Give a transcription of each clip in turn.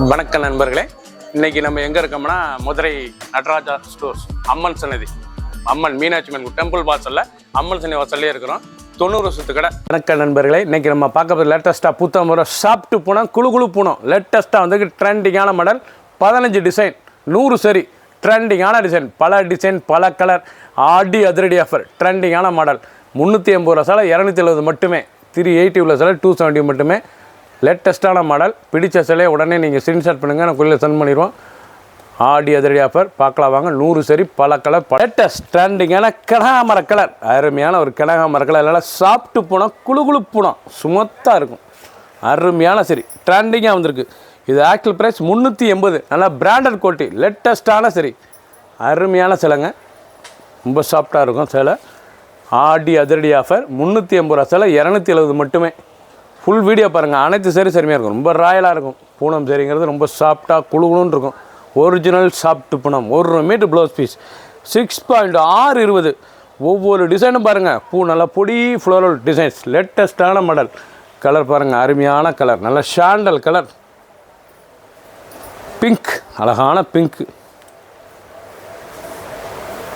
வணக்கம் நண்பர்களே, இன்னைக்கு நம்ம எங்கே இருக்கோம்னா மதுரை நடராஜா ஸ்டோர்ஸ் அம்மன் சன்னதி, அம்மன் மீனாட்சி அம்மன் டெம்பிள் வாசலில் அம்மன் சன்னதி வாசல்லே இருக்கிறோம். 90 வருஷத்து கடை. வணக்கம் நண்பர்களே, இன்னைக்கு நம்ம பார்க்க போகிற லேட்டஸ்ட்டாக புத்த முறை சாப்பிட்டு போனோம், குழு போனோம். லேட்டஸ்ட்டாக வந்து ட்ரெண்டிங்கான மாடல், 15 டிசைன், 100 சரி, ட்ரெண்டிங்கான டிசைன், பல டிசைன், பல கலர், ஆடி அதிரடி ஆஃபர், ட்ரெண்டிங்கான மாடல். 380 ரூபா சேலை, 270 மட்டுமே. 380 உள்ள சேலை 270 மட்டுமே. லேட்டஸ்ட்டான மாடல். பிடிச்ச சிலையை உடனே நீங்கள் ஸ்க்ரீன்ஷாட் பண்ணுங்கள், நான் குறியில் சென்ட் பண்ணிடுவோம். ஆடி அதிரடி ஆஃபர் பார்க்கலாம் வாங்க. 100 சரி, பல கலர், லேட்டஸ்ட் ட்ரெண்டிங்கான கனகாமர கலர், அருமையான ஒரு கனகாமர கலர். எல்லாம் சாப்பிட்டு போனோம், குழு போனோம், சுமத்தாக இருக்கும். அருமையான சரி, ட்ரெண்டிங்காக வந்திருக்கு. இது ஆக்சுவல் ப்ரைஸ் 380. நல்லா பிராண்டட் குவாலிட்டி, லேட்டஸ்ட்டான சரி, அருமையான சிலைங்க. ரொம்ப சாஃப்டாக இருக்கும் சேலை. ஆடி அதிரடி ஆஃபர் 380 ரூபா சேலை, 270 மட்டுமே. ஃபுல் வீடியோ பாருங்கள். அனைத்து சரி சரிமையாக இருக்கும். ரொம்ப ராயலாக இருக்கும். பூனம் சரிங்கிறது ரொம்ப சாஃப்டாக குழுன்னு இருக்கும். Original soft Poonam. 1 metre blouse piece, 6.620. ஒவ்வொரு டிசைனும் பாருங்கள். பூ நல்லா பொடி ஃப்ளோரல் டிசைன்ஸ், லேட்டஸ்ட்டான மாடல். கலர் பாருங்கள், அருமையான கலர், நல்ல சாண்டல் கலர், பிங்க், அழகான பிங்க்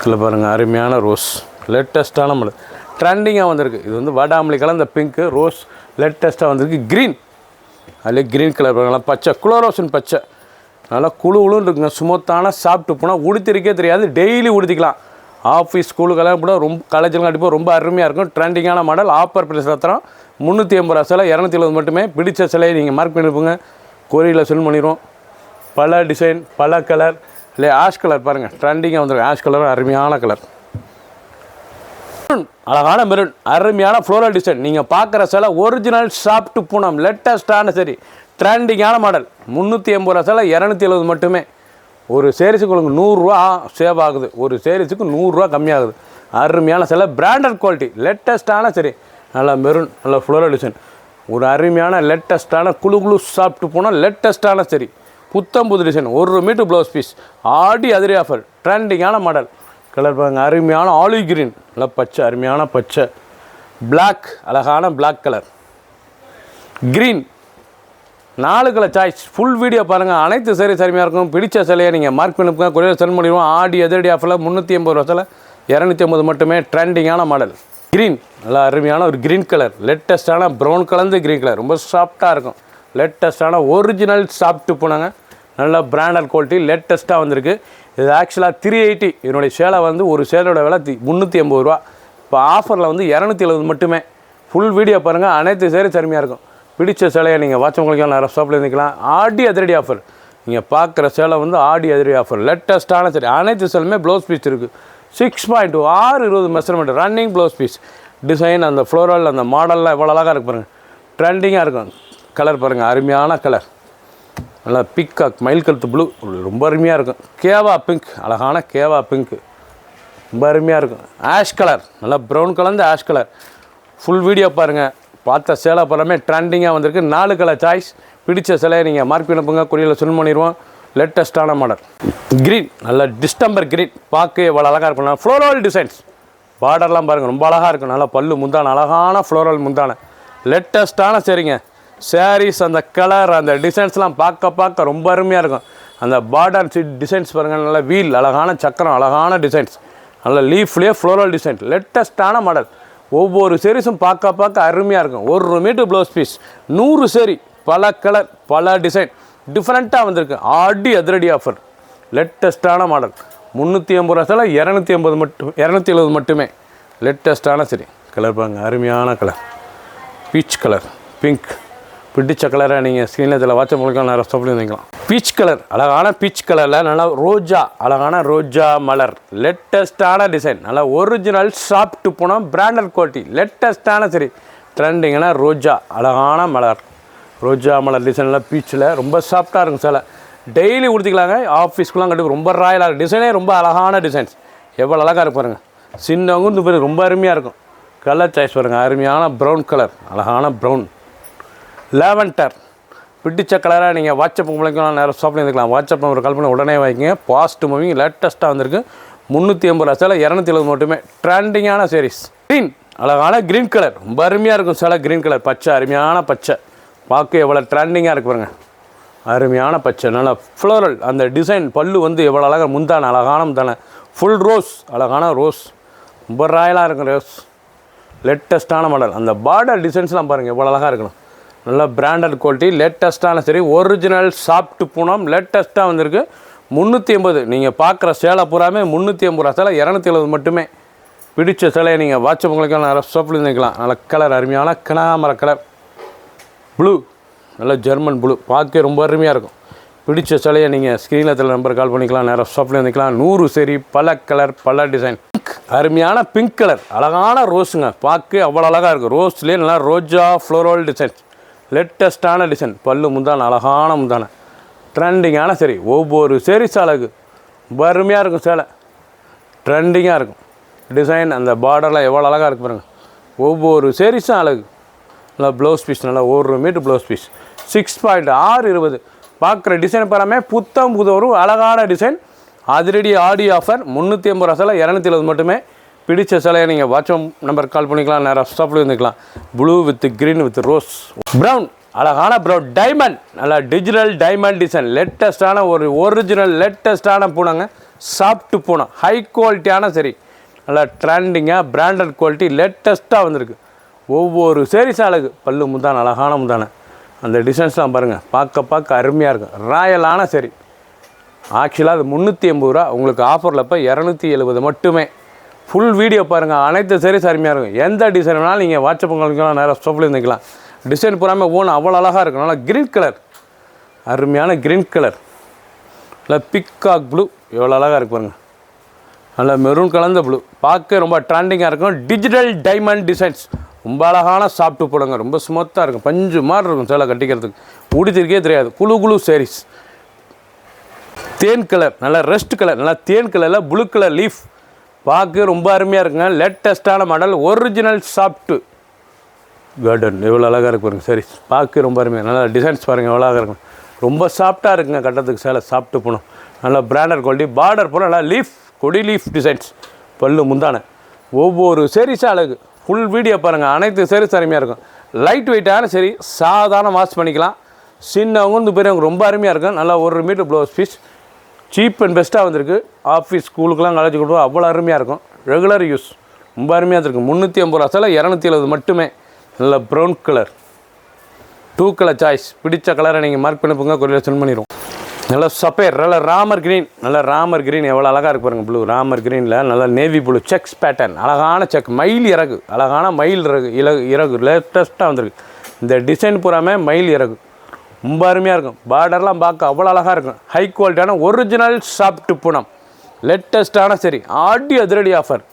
கலர் பாருங்கள், அருமையான ரோஸ், லேட்டஸ்ட்டான மாடல், ட்ரெண்டிங்காக வந்திருக்கு. இது வந்து வாடாமல்லி கலர், இந்த பிங்க்கு ரோஸ் லேட்டஸ்ட்டாக வந்திருக்கு. க்ரீன், அதில் க்ரீன் கலர் பாருங்களா, பச்சை, குளோரோசன் பச்சை, நல்லா குழுன்னு இருக்குங்க. சுமத்தான சாப்பிட்டு போனால் உடுத்திருக்கே தெரியாது, டெய்லி உடுத்திக்கலாம். ஆஃபீஸ் ஸ்கூலுக்கெல்லாம் கூட ரொம்ப காலேஜெலாம் கண்டிப்பாக ரொம்ப அருமையாக இருக்கும். ட்ரெண்டிங்கான மாடல். ஆஃபர் ப்ரைஸ் தரோம். 380 ரூபா சேலை, 270 மட்டுமே. பிடிச்ச சிலையை நீங்கள் மார்க் பண்ணியிருப்போங்க, கொரியில் சென்ட் பண்ணிடுவோம். பல டிசைன், பல கலர். இல்லை ஆஷ் கலர் பாருங்கள், ட்ரெண்டிங்காக வந்துருக்கு. ஆஷ் கலரும் அருமையான கலர். அழகான மெரூன், அருமையான ஃப்ளோரல் டிசைன். நீங்கள் பார்க்குற சேலை ஒரிஜினல் சாஃப்ட் பூனம், லேட்டஸ்ட்டான சரி, ட்ரெண்டிங்கான மாடல். 380 ரூபா சேலை, 270 மட்டுமே. ஒரு சேரீஸுக்கு உங்களுக்கு 100 ரூபா சேவ் ஆகுது. ஒரு சேரீஸுக்கு 100 ரூபா கம்மியாகுது. அருமையான சேலை, பிராண்டட் குவாலிட்டி, லேட்டஸ்ட்டான சரி, நல்லா மெரூன், நல்ல ஃப்ளோரல் டிசைன். ஒரு அருமையான லேட்டஸ்ட்டான குழு சாஃப்ட் பூனம், லேட்டஸ்ட்டான சரி, புத்தம்புது டிசைன். 1 metre blouse piece. ஆடி அதிரடி ஆஃபர், ட்ரெண்டிங்கான மாடல். கலர் பாருங்க, அருமையான ஆலிவ் கிரீன், நல்லா பச்சை, அருமையான பச்சை. பிளாக், அழகான black colour. Green, 4 colour choice. Full video பாருங்கள். அனைத்து சேரீ அருமையாக இருக்கும். பிடிச்ச சிலையை நீங்கள் மார்க் பண்ணிப்போங்க, கொரியர் சென்ட் பண்ணிடுவோம். ஆடி அதிரடி ஆஃபரில் 380 ரூபா சேலை, 250 மட்டுமே. ட்ரெண்டிங்கான மாடல். க்ரீன், நல்லா அருமையான ஒரு க்ரீன் கலர், லேட்டஸ்ட்டான ப்ரௌன் கலந்து க்ரீன் கலர், ரொம்ப சாஃப்டாக இருக்கும். லேட்டஸ்ட்டான ஒரிஜினல் சாஃப்ட்டு போனாங்க. நல்லா பிராண்டட் குவாலிட்டி, லேட்டஸ்ட்டாக வந்திருக்கு. இது ஆக்சுவலாக 380. இதனுடைய சேலை வந்து ஒரு சேலோட விலை 380 ரூபா. இப்போ ஆஃபரில் வந்து 270 மட்டுமே. ஃபுல் வீடியோ பாருங்கள். அனைத்து சேரீ அருமையாக இருக்கும். பிடிச்ச சேலையை நீங்கள் வாட்சவங்களுக்கு நிறைய ஷாப்பில் இருந்துக்கலாம். ஆடி அதிரடி ஆஃபர். நீங்கள் பார்க்குற சேலை வந்து ஆடி அதிரடி ஆஃபர், லேட்டஸ்ட்டான சரி. அனைத்து சேலுமே ப்ளவுஸ் பீஸ் இருக்குது. 6.620 measurement, running blouse piece. Design, அந்த ஃப்ளோரல், அந்த மாடல்லாம் எவ்வளோ அழகாக இருக்கு பாருங்கள். ட்ரெண்டிங்காக இருக்கும். கலர் பாருங்கள், அருமையான கலர், நல்லா பிக்காக் மயில் கழுத்து ப்ளூ, ரொம்ப அருமையாக இருக்கும். கேவா பிங்க், அழகான கேவா பிங்க், ரொம்ப அருமையாக இருக்கும். ஆஷ் கலர், நல்லா ப்ரௌன் கலந்து ஆஷ் கலர். ஃபுல் வீடியோ பாருங்கள். பார்த்த சேலை பலமே ட்ரெண்டிங்காக வந்திருக்கு. 4 கலர் சாய்ஸ். பிடிச்ச சிலையை நீங்கள் மார்க் பண்ணிப்போங்க, கொரியரில் சென்ட் பண்ணிடுவோம். லேட்டஸ்ட்டான மாடல். க்ரீன், நல்ல டிஸ்டம்பர் க்ரீன், பார்க்க எவ்வளோ அழகாக இருக்கும். ஃப்ளோரல் டிசைன்ஸ், பார்டர்லாம் பாருங்கள், ரொம்ப அழகாக இருக்கும். நல்லா பல்லு முந்தான, அழகான ஃப்ளோரல் முந்தான, லேட்டஸ்ட்டான சரிங்க. சாரீஸ், அந்த கலர், அந்த டிசைன்ஸ்லாம் பார்க்க ரொம்ப அருமையாக இருக்கும். அந்த பார்டர் டிசைன்ஸ் பாருங்கள், நல்ல வீல், அழகான சக்கரம், அழகான டிசைன்ஸ், நல்ல லீஃப்லேயே ஃப்ளோரல் டிசைன், லேட்டஸ்ட்டான மாடல். ஒவ்வொரு சேரீஸும் பார்க்க அருமையாக இருக்கும். 1 மீட்டர் ப்ளவுஸ் பீஸ், 100 சேரீ, பல கலர், பல டிசைன், டிஃப்ரெண்ட்டாக வந்திருக்கு. ஆடி அதிரடி ஆஃபர், லேட்டஸ்ட்டான மாடல். 380 ரூபா சேலை, 270 மட்டுமே. லேட்டஸ்ட்டான சரி. கலர் பாருங்க, அருமையான கலர், பீச் கலர், பிங்க். பிடிச்ச கலரை நீங்கள் ஸ்க்ரீனில் இதில் வாட்ச மூலியம் நிறைய ஸ்டாப்பில் இருந்துக்கலாம். பீச் கலர், அழகான பீச் கலரில் நல்லா ரோஜா, அழகான ரோஜா மலர், லேட்டஸ்ட்டான டிசைன், நல்லா ஒரிஜினல் சாஃப்ட் போனோம், பிராண்டட் குவாலிட்டி, லேட்டஸ்ட்டான சரி, ட்ரெண்டிங்கான ரோஜா, அழகான மலர், ரோஜா மலர் டிசைனில் பீச்சில் ரொம்ப சாஃப்டாக இருக்கும் சேலை. டெய்லி உடுத்திக்கலாங்க. ஆஃபீஸ்க்குலாம் கண்டிப்பாக ரொம்ப ராயலாக இருக்கும். டிசைனே ரொம்ப அழகான டிசைன்ஸ், எவ்வளோ அழகாக இருக்கு பாருங்கள். சின்னவங்க இந்த பேர் ரொம்ப அருமையாக இருக்கும். கலர் சாய்ஸ் பாருங்கள், அருமையான ப்ரௌன் கலர், அழகான ப்ரௌன். லேவண்டர், பிடிச்ச கலராக நீங்கள் வாட்ஸ்அப் மூலியம் நேரம் ஷாப்பில் இருந்துக்கலாம். வாட்ஸ்அப் நம்பர் கால் பண்ணி உடனே வாங்கிங்க. பாஸ்ட் மூவிங், லேட்டஸ்ட்டாக வந்திருக்கு. 380 ரூபா சேலை, 270 மட்டுமே. ட்ரெண்டிங்கான சீரீஸ். க்ரீன், அழகான க்ரீன் கலர், ரொம்ப அருமையாக இருக்கும் சேலை. க்ரீன் கலர், பச்சை, அருமையான பச்சை, பார்க்க எவ்வளோ ட்ரெண்டிங்காக இருக்கு பாருங்கள். அருமையான பச்சை, நல்லா ஃப்ளோரல் அந்த டிசைன். பல்லு வந்து எவ்வளோ அழகாக, முந்தான அழகான முந்தான, ஃபுல் ரோஸ், அழகான ரோஸ், ரொம்ப ராயலாக இருக்கும் ரோஸ். லேட்டஸ்ட்டான மாடல். அந்த பார்டர் டிசைன்ஸ்லாம் பாருங்கள் எவ்வளோ அழகாக இருக்கணும். நல்லா பிராண்டட் குவாலிட்டி, லேட்டஸ்ட்டான சரி, ஒரிஜினல் சாஃப்ட் பூனம் லேட்டஸ்ட்டாக வந்திருக்கு. 380. நீங்கள் பார்க்குற சேலை பூராமே 380 ரூபா சேலை, 270 மட்டுமே. பிடிச்ச சேலையை நீங்கள் வாட்சப் உங்களுக்கு நிறைய ஷாப்பில் நிற்கலாம். நல்ல கலர், அருமையான கனகாமர கலர், ப்ளூ, நல்ல ஜெர்மன் ப்ளூ, பார்க்க ரொம்ப அருமையாக இருக்கும். பிடிச்ச சிலையை நீங்கள் ஸ்க்ரீனில் நம்பர் கால் பண்ணிக்கலாம், நேராக ஷாப்பில் வந்துக்கலாம். 100 சரி, பல கலர், பல டிசைன். அருமையான பிங்க் கலர், அழகான ரோஸுங்க, பார்க்க அவ்வளோ அழகாக இருக்கும். ரோஸ்லேயே நல்லா ரோஜா ஃப்ளோரல் டிசைன், லேட்டஸ்ட்டான டிசைன். பல்லு முந்தான, அழகான முந்தான, ட்ரெண்டிங்கான சரி. ஒவ்வொரு சேரீஸ் அழகு, ரொம்ப அருமையாக இருக்கும் சேலை, ட்ரெண்டிங்காக இருக்கும் டிசைன். அந்த பார்டர்லாம் எவ்வளோ அழகாக இருக்கு பாருங்கள். ஒவ்வொரு சேரீஸும் அழகு. நல்லா ப்ளவுஸ் பீஸ், நல்லா 1 மீட்டர் ப்ளவுஸ் பீஸ், 6.620. பார்க்குற டிசைன் பாராமே புத்தம் புது வரும், அழகான டிசைன். அதிரடி ஆடி ஆஃபர், 380 ரூபா சேலை, 270 மட்டுமே. பிடிச்ச சிலையை நீங்கள் வாட்ஸ்அப் நம்பர் கால் பண்ணிக்கலாம், நேராக ஸ்டாப்பில் வந்துக்கலாம். Blue with green with rose, brown, அழகான ப்ரௌன் டைமண்ட், நல்லா டிஜிட்டல் டைமண்ட் டிசைன். லேட்டஸ்ட்டான ஒரு ஒரிஜினல் லேட்டஸ்ட்டான பூனைங்க, சாஃப்ட் பூனை, ஹை குவாலிட்டியான சரி, நல்லா ட்ரெண்டிங்காக பிராண்டட் குவாலிட்டி லேட்டஸ்ட்டாக வந்திருக்கு. ஒவ்வொரு சேரீஸ் அழகு. பல்லு முந்தான, அழகான முந்தான, அந்த டிசைன்ஸ்லாம் பாருங்கள், பார்க்க அருமையாக இருக்கும். ராயலான சரி. ஆக்சுவலாக அது 380 ரூபா, உங்களுக்கு ஆஃபரில் இப்போ 270 மட்டுமே. ஃபுல் வீடியோ பாருங்கள், அனைத்து சேரீஸ் அருமையாக இருக்கும். எந்த டிசைன் வேணாலும் நீங்கள் வாட்ஸ்அப் பண்ணிக்கலாம், நேராக ஸ்டாப்பில் இருந்துக்கலாம். டிசைன் பூராமே ஓன் அவ்வளோ அழகாக இருக்கும். நல்லா க்ரீன் கலர், அருமையான க்ரீன் கலர், நல்லா பிக்காக் ப்ளூ, எவ்வளோ அழகாக இருக்கு பாருங்கள். நல்லா மெரூன் கலந்த ப்ளூ, பார்க்க ரொம்ப ட்ரெண்டிங்காக இருக்கும். டிஜிட்டல் டைமண்ட் டிசைன்ஸ், ரொம்ப அழகான சாப்பிட்டு போடுங்க, ரொம்ப ஸ்மூத்தாக இருக்கும், பஞ்சு மாதிரி இருக்கும் சேலை கட்டிக்கிறதுக்கு, உடுத்திருக்கே தெரியாது. குழு சேரீஸ், தேன் கலர், நல்லா ரெஸ்ட் கலர், நல்லா தேன் கலரில் ப்ளூ கலர் லீஃப், பார்க்க ரொம்ப அருமையாக இருக்குங்க. லேட்டஸ்ட்டான மாடல், ஒரிஜினல் சாஃப்ட்டு கார்டன், எவ்வளோ அழகாக இருக்கு பாருங்கள் சாரீஸ், பார்க்க ரொம்ப அருமையாக. நல்லா டிசைன்ஸ் பாருங்கள் எவ்வளோ அழகாக இருக்கும், ரொம்ப சாஃப்ட்டாக இருக்குங்க கட்டத்துக்கு சேலை, சாப்பிட்டு போகணும். நல்லா பிராண்டட் குவாலிட்டி, பார்டர் போல் நல்லா லீஃப், கொடி லீஃப் டிசைன்ஸ். பல்லு முந்தான, ஒவ்வொரு சேரீஸும் அழகு. ஃபுல் வீடியோ பாருங்கள், அனைத்து சேரீஸ் அருமையாக இருக்கும். லைட் வெயிட்டான சரி, சாதாரண வாஷ் பண்ணிக்கலாம். சின்னவங்க பெரியவங்க ரொம்ப அருமையாக இருக்கும். நல்லா 1 metre blouse piece, cheap and பெஸ்ட்டாக வந்திருக்கு. ஆஃபீஸ் ஸ்கூலுக்குலாம் காலேஜ் கொடுத்தோம், அவ்வளோ அருமையாக இருக்கும். ரெகுலர் யூஸ் ரொம்ப அருமையாக இருக்கும். 380 ரூபா சேலை, 270 மட்டுமே. நல்ல ப்ரௌன் கலர், 2 கலர் சாய்ஸ். பிடிச்ச கலரை நீங்கள் மார்க் பண்ணிப்போங்க, கொரியர் சென்ட் பண்ணிடுவோம். நல்லா சப்பேர், நல்லா ராமர் க்ரீன், நல்லா ராமர் க்ரீன் எவ்வளோ அழகாக இருக்கு பாருங்கள். ப்ளூ ராமர் க்ரீனில் நல்லா நேவி ப்ளூ செக்ஸ் பேட்டர்ன், அழகான செக், மயில் இறகு, அழகான மயில் இறகு லேட்டஸ்ட்டாக வந்திருக்கு. இந்த டிசைன் பூராமே மயில் இறகு, ரொம்ப அருமையாக இருக்கும். பார்டர்லாம் பார்க்க அவ்வளோ அழகாக இருக்கும். ஹை குவாலிட்டியான ஒரிஜினல் சாஃப்ட் பூனம், லேட்டஸ்ட்டான சரி. ஆடி அதிரடி ஆஃபர்,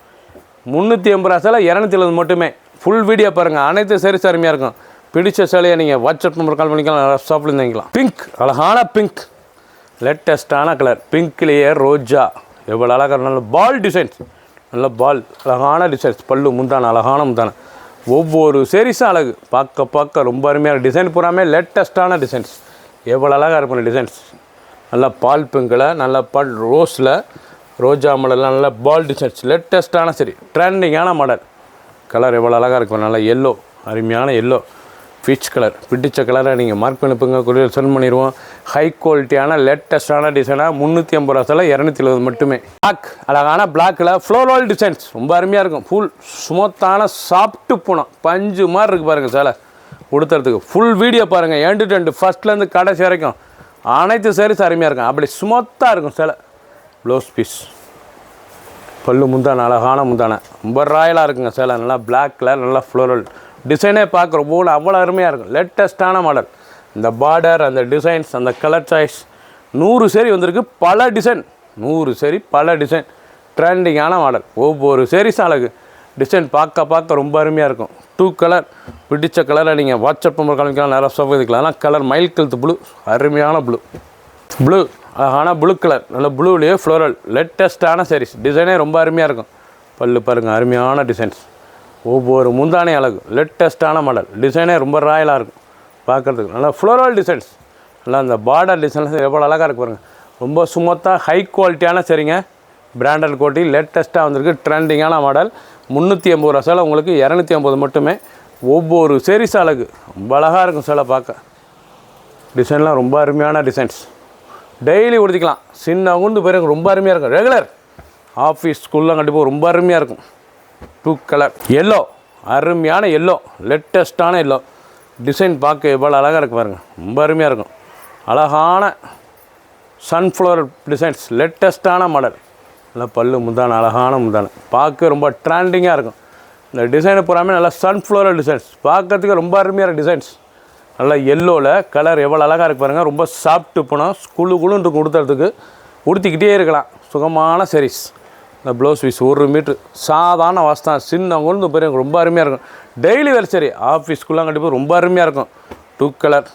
380 ரூபா சேலை, 270 மட்டுமே. ஃபுல் வீடியோ பாருங்கள், அனைத்து சேரீஸ் அருமையாக இருக்கும். பிடிச்ச சேலையை நீங்கள் வாட்ஸ்அப் நம்பர் கால் பண்ணிக்கலாம், ஷாப்பில் இருந்துக்கலாம். பிங்க், அழகான பிங்க், லேட்டஸ்ட்டான கலர், பிங்க்லேயே ரோஜா, எவ்வளோ அழகாக, நல்ல பால் டிசைன்ஸ், நல்ல பால், அழகான டிசைன்ஸ். பல்லு முந்தான, அழகான முந்தான, ஒவ்வொரு சேரீஸும் அழகு. பார்க்க ரொம்ப அருமையான டிசைன் பூராமே லேட்டஸ்ட்டான டிசைன்ஸ், எவ்வளோ அழகாக இருக்கும் டிசைன்ஸ். நல்லா பால் பிங்கில், நல்லா பால் ரோஸில், ரோஜா மாடலில் நல்ல பால் டிசைன்ஸ், லேட்டஸ்ட்டான சரி, ட்ரெண்டிங்கான மாடல். கலர் எவ்வளோ அழகாக இருக்கும், நல்லா எல்லோ, அருமையான எல்லோ, பீச் கலர். பிடிச்ச கலரை நீங்கள் மார்க் பண்ணிப்போங்க, கொரியர் சென்ட் பண்ணிடுவோம். ஹை குவாலிட்டியான லேட்டஸ்ட்டான டிசைனாக 380 ரூபா சேலை, 270 மட்டுமே. பிளாக், அழகான பிளாக்கில் ஃப்ளோரல் டிசைன்ஸ், ரொம்ப அருமையாக இருக்கும். ஃபுல் ஸ்மூத்தான சாஃப்ட்டு பூனம், பஞ்சு மாதிரி இருக்குது பாருங்கள் சேலை கொடுத்துறதுக்கு. ஃபுல் வீடியோ பாருங்கள், எண்டு டு எண்டு, ஃபஸ்ட்லேருந்து கடைசி வரைக்கும் அனைத்து சேரீஸ் அருமையாக இருக்கும். அப்படி ஸ்மூத்தாக இருக்கும் சேலை. ப்ளவுஸ் பீஸ், பல்லு முந்தான, அழகான முந்தான, ரொம்ப ராயலாக இருக்குங்க சேலை. நல்லா பிளாக் கலர், நல்லா ஃப்ளோரல் டிசைனே பார்க்குற போல் அவ்வளோ அருமையாக இருக்கும். லேட்டஸ்ட்டான மாடல். இந்த பார்டர், அந்த டிசைன்ஸ், அந்த கலர் சாய்ஸ், 100 சேரீ வந்திருக்கு. பல டிசைன், 100 சேரீ பல டிசைன், ட்ரெண்டிங்கான மாடல். ஒவ்வொரு சேரீஸும் அழகு. டிசைன் பார்க்க ரொம்ப அருமையாக இருக்கும். 2 கலர், பிடிச்ச கலரை நீங்கள் வாட்ஸ்அப் நம்பர் காமிக்கலாம், நேராக சொல்லிக்கலாம். ஆனால் கலர் மயில் கழுத்து ப்ளூ, அருமையான ப்ளூ, அழகான ப்ளூ கலர், நல்ல ப்ளூலேயே ஃப்ளோரல், லேட்டஸ்ட்டான சாரீஸ். டிசைனே ரொம்ப அருமையாக இருக்கும். பல்லு பாருங்கள், அருமையான டிசைன்ஸ். ஒவ்வொரு முந்தானே அழகு, லேட்டஸ்ட்டான மாடல். டிசைனே ரொம்ப ராயலாக இருக்கும் பார்க்குறதுக்கு. நல்லா ஃப்ளோரல் டிசைன்ஸ், நல்லா அந்த பார்டர் டிசைன்ஸ் எவ்வளோ அழகாக இருக்கு பாருங்கள். ரொம்ப சுமத்தாக ஹை குவாலிட்டியான சரிங்க, பிராண்டட் குவாலிட்டி, லேட்டஸ்ட்டாக வந்திருக்கு. ட்ரெண்டிங்கான மாடல். 380 ரூபா சேலை, உங்களுக்கு 250 மட்டுமே. ஒவ்வொரு சேரீஸ் அழகு, ரொம்ப அழகாக இருக்கும் சேலை பார்க்க. டிசைன்லாம் ரொம்ப அருமையான டிசைன்ஸ். டெய்லி உடுத்திக்கலாம். சின்ன உண்டு பேருக்கு ரொம்ப அருமையாக இருக்கும். ரெகுலர் ஆஃபீஸ் ஸ்கூல்லாம் கண்டிப்பாக ரொம்ப அருமையாக இருக்கும். 2 கலர் எல்லோ, அருமையான எல்லோ, லேட்டஸ்ட்டான எல்லோ. டிசைன் பார்க்க எவ்வளோ அழகாக இருக்கு பாருங்கள், ரொம்ப அருமையாக இருக்கும். அழகான சன்ஃப்ளவர் டிசைன்ஸ், லேட்டஸ்ட்டான மாடல். நல்லா பல்லு முந்தான, அழகான முந்தான, பார்க்க ரொம்ப ட்ரெண்டிங்காக இருக்கும். இந்த டிசைனை பூராமே நல்லா சன்ஃப்ளவர் டிசைன்ஸ், பார்க்கறதுக்கு ரொம்ப அருமையான டிசைன்ஸ். நல்லா எல்லோவில் கலர் எவ்வளோ அழகாக இருக்கு பாருங்கள். ரொம்ப சாஃப்ட்டு போனால் குழுன்னு இருக்கும், உடுத்துறதுக்கு உடுத்திக்கிட்டே இருக்கலாம். சுகமான சாரீஸ். இந்த ப்ளவுஸ் பீஸ் 1 மீட்ரு, சாதாரண வாஸ்தான், சின்ன கொண்டு பெரிய ரொம்ப அருமையாக இருக்கும். டெய்லி வேர் சரி, ஆஃபீஸ்க்குள்ளே கண்டிப்பாக ரொம்ப அருமையாக இருக்கும். 2 கலர்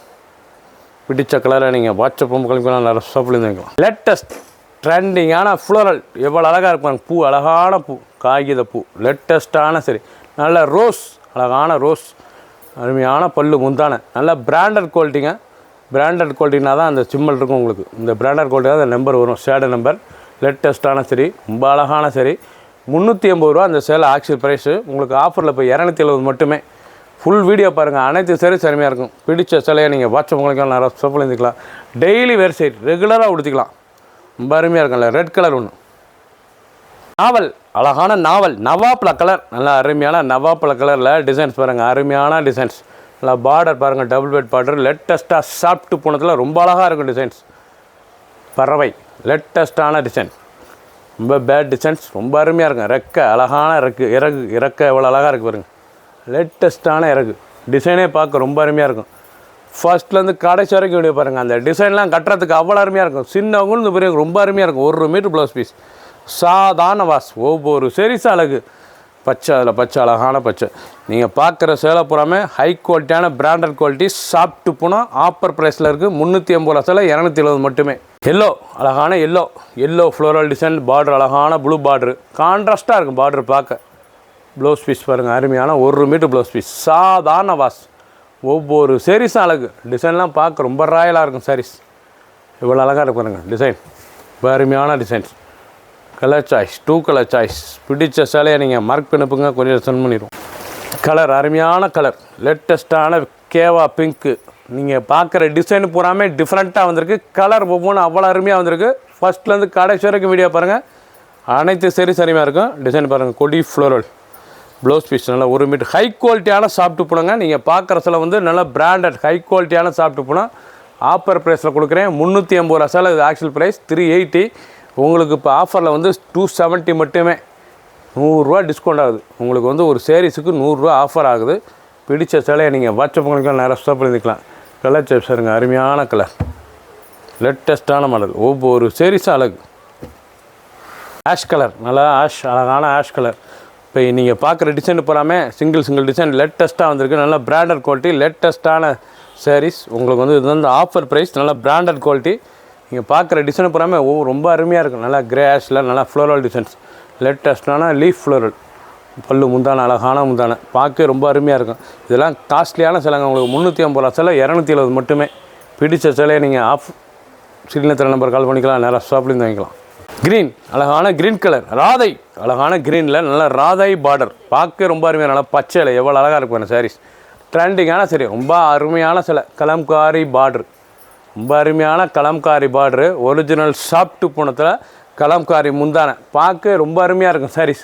பிடிச்ச கலரை நீங்கள் வாட்ஸ்அப் கிளம்பிக்கலாம், நல்லா சாப்பிட்டு வைக்கலாம். லேட்டஸ்ட் ட்ரெண்டிங்கான ஃப்ளோரல் எவ்வளோ அழகாக இருக்கும். பூ அழகான பூ, காகித பூ, லேட்டஸ்ட்டான சரி. நல்ல ரோஸ், அழகான ரோஸ், அருமையான பல்லு முந்தான, நல்ல பிராண்டட் குவாலிட்டிங்க. பிராண்டட் குவாலிட்டினா தான் அந்த சிம்மல் இருக்கும் உங்களுக்கு. இந்த பிராண்டட் குவாலிட்டி தான் அந்த நம்பர் வரும், ஷேடு நம்பர். லேட்டஸ்ட்டான சரி, ரொம்ப அழகான சரி. 380 ரூபா அந்த சேலை ஆக்சுவல் ப்ரைஸு. உங்களுக்கு ஆஃபரில் இப்போ 270 மட்டுமே. ஃபுல் வீடியோ பாருங்கள், அனைத்து சரி அருமையாக இருக்கும். பிடிச்ச சிலையை நீங்கள் வாட்ஸ்அப் உங்களுக்கு நிறைய சோப்பில் இருந்துக்கலாம். டெய்லி வேர் சைட் ரெகுலராக உடுத்திக்கலாம், ரொம்ப அருமையாக இருக்கும்ல. ரெட் கலர் ஒன்று, நாவல், அழகான நாவல், நவாப்பழ கலர், நல்லா அருமையான நவாப்பழ கலரில் டிசைன்ஸ் பாருங்கள், அருமையான டிசைன்ஸ். நல்லா பார்டர் பாருங்கள், டபுள் பெட் பார்டர், லேட்டஸ்ட்டாக சாஃப்ட்டு போனதில் ரொம்ப அழகாக இருக்கும் டிசைன்ஸ். பறவை, லேட்டஸ்ட்டான டிசைன், ரொம்ப பேட் டிசைன்ஸ், ரொம்ப அருமையாக இருக்கும். ரெக்கை, அழகான இறக்க எவ்வளோ அழகாக இருக்குது பாருங்கள். லேட்டஸ்ட்டான இறகு டிசைனே பார்க்க ரொம்ப அருமையாக இருக்கும். ஃபர்ஸ்ட்லேருந்து கடைசி வரைக்கும் வீடியோ பாருங்கள். அந்த டிசைன்லாம் கட்டுறதுக்கு அவ்வளோ அருமையாக இருக்கும். சின்னவங்களும் பெரிய ரொம்ப அருமையாக இருக்கும். 1 மீட்ரு ப்ளவுஸ் பீஸ், சாதாரண வாஸ், ஒவ்வொரு சரிசா அழகு. பச்சை, அதில் பச்சை, அழகான பச்சை. நீங்கள் பார்க்குற சேலை பூராமே ஹை குவாலிட்டியான பிராண்டட் குவாலிட்டி, சாஃப்ட்டு போனால் ஆஃபர் ப்ரைஸில் இருக்குது. 380 ரூபா சேலை, 270 மட்டுமே. எல்லோ, அழகான yellow, yellow floral design, border அழகான ப்ளூ பார்டரு, கான்ட்ராஸ்ட்டாக இருக்கும் பார்டர் பார்க்க. ப்ளவுஸ் பீஸ் பாருங்கள், அருமையான 1 மீட்ரு ப்ளவுஸ் பீஸ், சாதாரண வாஸ், ஒவ்வொரு சாரீஸும் அழகு. டிசைன்லாம் பார்க்க ரொம்ப ராயலாக இருக்கும் சாரீஸ். இவ்வளோ அழகாக இருக்கு பாருங்கள் டிசைன், ரொம்ப அருமையான designs. Colour choice, 2 colour choice. பிடிச்ச சேலையை நீங்கள் மார்க் பண்ணிப்புங்க, கொஞ்சம் சென்ட் பண்ணிடுவோம். கலர், அருமையான கலர், லேட்டஸ்ட்டான கேவா பிங்க்கு. நீங்கள் பார்க்குற டிசைன் பூராமே டிஃப்ரெண்ட்டாக வந்திருக்கு. கலர் ஒவ்வொன்றும் அவ்வளோ அருமையாக வந்திருக்கு. ஃபஸ்ட்லேருந்து கடைசி வரைக்கும் வீடியோ பாருங்கள், அனைத்து சரி சரியாக இருக்கும். டிசைன் பாருங்கள், கொடி ஃப்ளோரல், ப்ளவுஸ் பீஸ் நல்லா 1 மீட்டர், ஹை குவாலிட்டியான சாப்பிட்டு போனாங்க. நீங்கள் பார்க்குற சில வந்து நல்லா பிராண்டட் ஹை குவாலிட்டியான சாப்பிட்டு போனால் ஆஃபர் ப்ரைஸில் கொடுக்குறேன். 380 ரூபா சேலை, இது ஆக்சுவல் ப்ரைஸ் 380. உங்களுக்கு இப்போ ஆஃபரில் வந்து 270 மட்டுமே. 100 ரூபா டிஸ்கவுண்ட் ஆகுது. உங்களுக்கு வந்து ஒரு சேரீஸுக்கு 100 ரூபா ஆஃபர் ஆகுது. பிடிச்ச சேலையை நீங்கள் வாட்ஸ்அப் பண்ணிக்கலாம், நேராக ஸ்டாப் பண்ணிக்கலாம். கலர் சேப்ஸ் இருங்க, அருமையான கலர், லேட்டஸ்ட்டான மாடல், ஒவ்வொரு சேரீஸும் அழகு. ஆஷ் கலர், நல்லா ஆஷ், அழகான ஆஷ் கலர். இப்போ நீங்கள் பார்க்குற டிசைன் போகாமல் சிங்கிள் டிசைன் லேட்டஸ்ட்டாக வந்திருக்கு. நல்லா பிராண்டட் குவாலிட்டி, லேட்டஸ்ட்டான சாரீஸ். உங்களுக்கு வந்து இது வந்து ஆஃபர் ப்ரைஸ், நல்லா பிராண்டட் குவாலிட்டி. நீங்கள் பார்க்குற டிசைன் போகாமல் ரொம்ப அருமையாக இருக்கும். நல்லா கிரே ஆஷில் நல்லா ஃப்ளோரல் டிசைன்ஸ், லேட்டஸ்ட்டான லீஃப் ஃப்ளோரல், பல்லு முந்தான, அழகான முந்தான, பார்க்க ரொம்ப அருமையாக இருக்கும். இதெல்லாம் காஸ்ட்லியான சிலைங்க. உங்களுக்கு 380 ரூபா சேலை, 270 மட்டுமே. பிடிச்ச சிலையை நீங்கள் ஆஃப் சிலிண்டர் நம்பர் கால் பண்ணிக்கலாம், நேராக ஷாப்லேருந்து வாங்கிக்கலாம். க்ரீன், அழகான க்ரீன் கலர், ராதை, அழகான க்ரீனில் நல்லா ராதை பார்டர், பார்க்க ரொம்ப அருமையாக, நல்லா பச்சையில் எவ்வளோ அழகாக இருக்கும் அந்த சாரீஸ். ட்ரெண்டிங்கான சரி, ரொம்ப அருமையான சிலை, கலம்காரி பார்டர், ரொம்ப அருமையான கலம்காரி பார்டரு. ஒரிஜினல் சாஃப்ட்டு போனத்தில் கலம்காரி முந்தான, பார்க்க ரொம்ப அருமையாக இருக்கும் சாரீஸ்.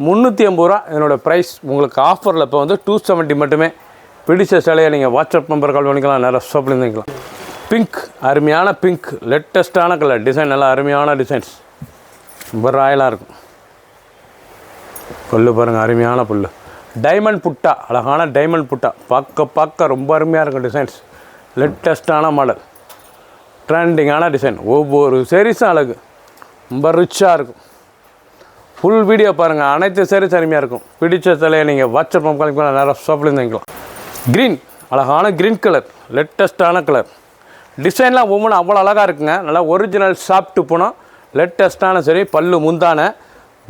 380 ரூபா இதனோட ப்ரைஸ். உங்களுக்கு ஆஃபரில் இப்போ வந்து 270 மட்டுமே. பிடிச்ச சிலையை நீங்கள் வாட்ஸ்அப் நம்பர் கால் பண்ணிக்கலாம், நேராக ஷாப்லேருந்து வாங்கிக்கலாம். பிங்க், அருமையான பிங்க், லேட்டஸ்ட்டான கலர், டிசைன் நல்லா அருமையான டிசைன்ஸ், ரொம்ப ராயலாக இருக்கும். புல்லு பாருங்கள், அருமையான புல்லு. டைமண்ட் புட்டா, அழகான டைமண்ட் புட்டா, பார்க்க ரொம்ப அருமையாக இருக்கும் டிசைன்ஸ். லேட்டஸ்ட்டான மாடல், ட்ரெண்டிங்கான டிசைன், ஒவ்வொரு சாரீஸும் அழகு, ரொம்ப ரிச்சாக இருக்கும். ஃபுல் வீடியோ பாருங்கள், அனைத்து சாரீஸ் அருமையாக இருக்கும். பிடிச்ச சிலையை நீங்கள் வாட்ஸ்அப் பண்ணிக்கலாம், நேராக ஷாப்லேருந்து வாங்கிக்கலாம். க்ரீன், அழகான க்ரீன் கலர், லேட்டஸ்ட்டான கலர். டிசைன்லாம் ஒவ்வொன்றும் அவ்வளோ அழகாக இருக்குங்க. நல்லா ஒரிஜினல் சாஃப்ட்டு போனோம், லேட்டஸ்ட்டான சரி, பல்லு முந்தான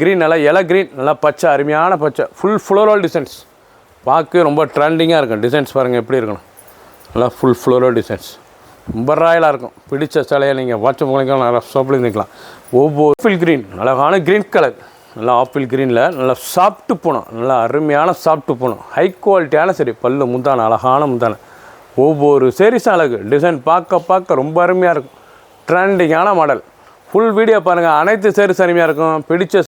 க்ரீன், நல்லா இலை க்ரீன், நல்லா பச்சை, அருமையான பச்சை, ஃபுல் ஃப்ளோரல் டிசைன்ஸ், பார்க்க ரொம்ப ட்ரெண்டிங்காக இருக்கும். டிசைன்ஸ் பாருங்கள் எப்படி இருக்கணும், நல்லா ஃபுல் ஃப்ளோரல் டிசைன்ஸ், ரொம்ப ராயலாக இருக்கும். பிடிச்ச சிலையை நீங்கள் வாட்ஸ்அப் பண்ணிக்கலாம், நல்லா ஷாப்பில் இருந்துக்கலாம். ஒவ்வொரு ஆப்பிள் க்ரீன், அழகான க்ரீன் கலர், நல்லா ஆப்பிள் க்ரீனில் நல்லா சாஃப்ட்டு போனோம், நல்லா அருமையான சாஃப்ட்டு போனோம், ஹை குவாலிட்டியான சரி, பல்லு முந்தான, அழகான முந்தான, ஒவ்வொரு சேரீஸும் அழகு, டிசைன் பார்க்க ரொம்ப அருமையாக இருக்கும். ட்ரெண்டிங்கான மாடல். ஃபுல் வீடியோ பாருங்கள், அனைத்து சேரீஸ் அருமையாக இருக்கும். பிடிச்ச